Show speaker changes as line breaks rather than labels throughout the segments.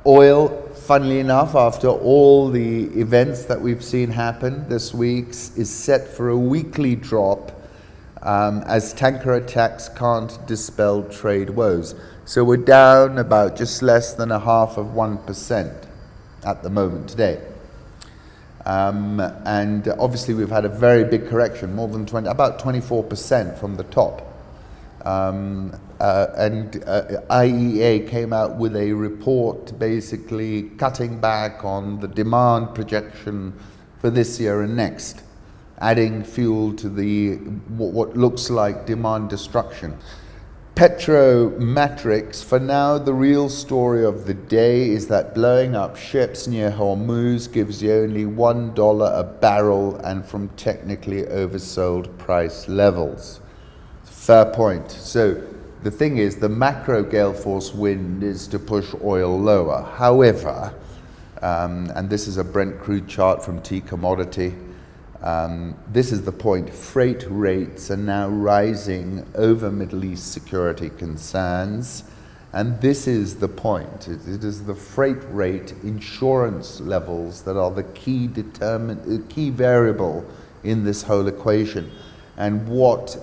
Oil, funnily enough, after all the events that we've seen happen this week, is set for a weekly drop as tanker attacks can't dispel trade woes. So we're down about just less than 0.5% at the moment today. And obviously we've had a very big correction, more than about 24% from the top. IEA came out with a report basically cutting back on the demand projection for this year and next, adding fuel to the what looks like demand destruction. Petrometrics, for now, the real story of the day is that blowing up ships near Hormuz gives you only $1 a barrel and from technically oversold price levels. Fair point. So the thing is, the macro gale force wind is to push oil lower. However, and this is a Brent crude chart from T Commodity, this is the point, freight rates are now rising over Middle East security concerns, and this is the point. It is the freight rate insurance levels that are the key variable in this whole equation. And what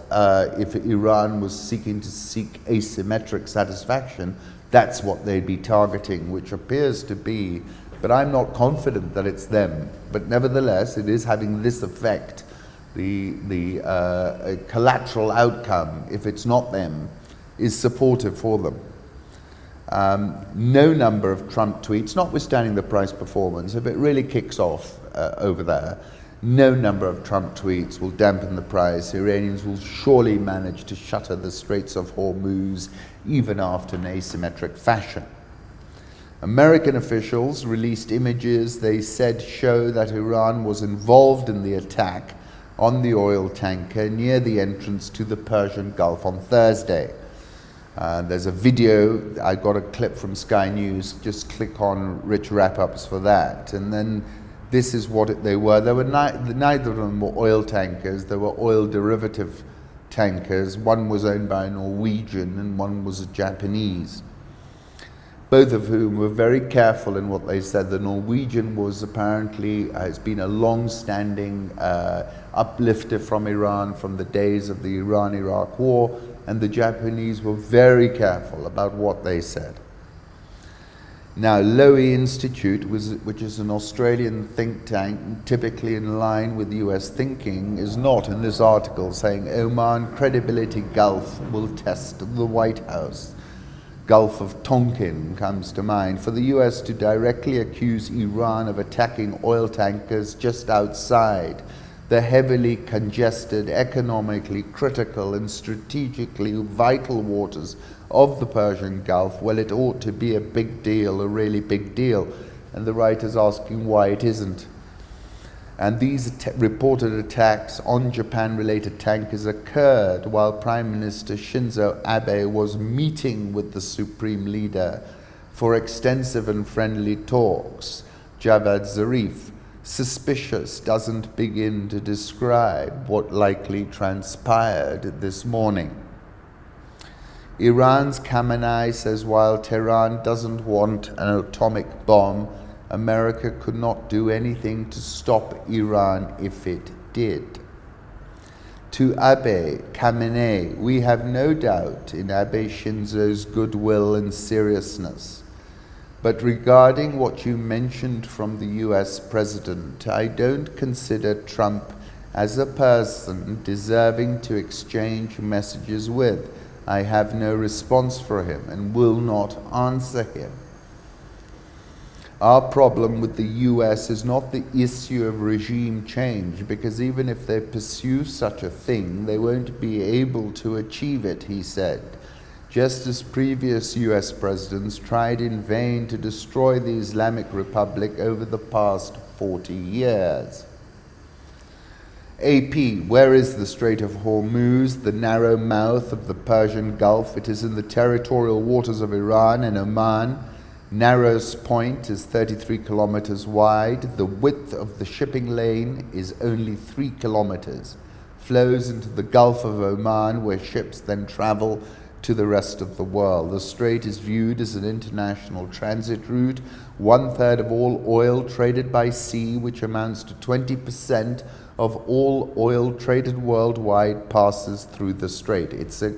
if Iran was seeking asymmetric satisfaction, that's what they'd be targeting, which appears to be, but I'm not confident that it's them. But nevertheless, it is having this effect. The collateral outcome, if it's not them, is supportive for them. No number of Trump tweets, notwithstanding the price performance, if it really kicks off over there, no number of Trump tweets will dampen the price. Iranians will surely manage to shutter the Straits of Hormuz, even after an asymmetric fashion. American officials released images they said show that Iran was involved in the attack on the oil tanker near the entrance to the Persian Gulf on Thursday. There's a video, I got a clip from Sky News, just click on Rich Wrap-Ups for that. And then this is what they were. There were neither of them were oil tankers, they were oil derivative tankers. One was owned by a Norwegian and one was a Japanese, both of whom were very careful in what they said. The Norwegian was apparently, has been a long-standing uplifter from Iran from the days of the Iran-Iraq war, and the Japanese were very careful about what they said. Now, Lowy Institute, which is an Australian think tank, typically in line with US thinking, is not in this article saying Oman credibility gulf will test the White House. Gulf of Tonkin comes to mind. For the US to directly accuse Iran of attacking oil tankers just outside the heavily congested, economically critical and strategically vital waters of the Persian Gulf, well, it ought to be a big deal, a really big deal. And the writer's asking why it isn't. And these reported attacks on Japan-related tankers occurred while Prime Minister Shinzo Abe was meeting with the supreme leader for extensive and friendly talks. Javad Zarif, suspicious, doesn't begin to describe what likely transpired this morning. Iran's Khamenei says while Tehran doesn't want an atomic bomb, America could not do anything to stop Iran if it did. To Abe, Khamenei, we have no doubt in Abe Shinzo's goodwill and seriousness. But regarding what you mentioned from the US president, I don't consider Trump as a person deserving to exchange messages with. I have no response for him and will not answer him. Our problem with the US is not the issue of regime change, because even if they pursue such a thing, they won't be able to achieve it, he said, just as previous US presidents tried in vain to destroy the Islamic Republic over the past 40 years. AP, where is the Strait of Hormuz, the narrow mouth of the Persian Gulf? It is in the territorial waters of Iran and Oman. Narrows Point is 33 kilometers wide. The width of the shipping lane is only 3 kilometers. Flows into the Gulf of Oman, where ships then travel to the rest of the world. The strait is viewed as an international transit route. 1/3 of all oil traded by sea, which amounts to 20% of all oil traded worldwide, passes through the strait. It's a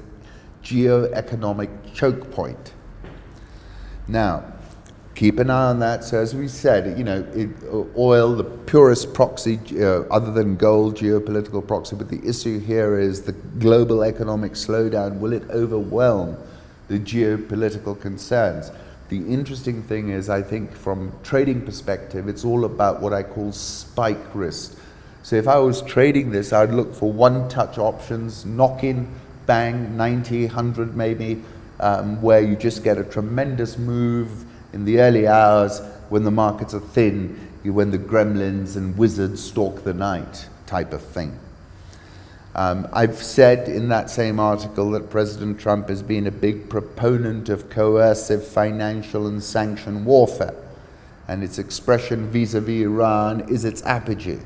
geo-economic choke point. Now, keep an eye on that. So as we said, oil, the purest proxy, other than gold, geopolitical proxy, but the issue here is the global economic slowdown. Will it overwhelm the geopolitical concerns? The interesting thing is, I think from trading perspective, it's all about what I call spike risk. So if I was trading this, I'd look for one-touch options, knock-in, bang, 90, 100 maybe, where you just get a tremendous move in the early hours when the markets are thin, when the gremlins and wizards stalk the night type of thing. I've said in that same article that President Trump has been a big proponent of coercive financial and sanction warfare, and its expression vis-a-vis Iran is its apogee.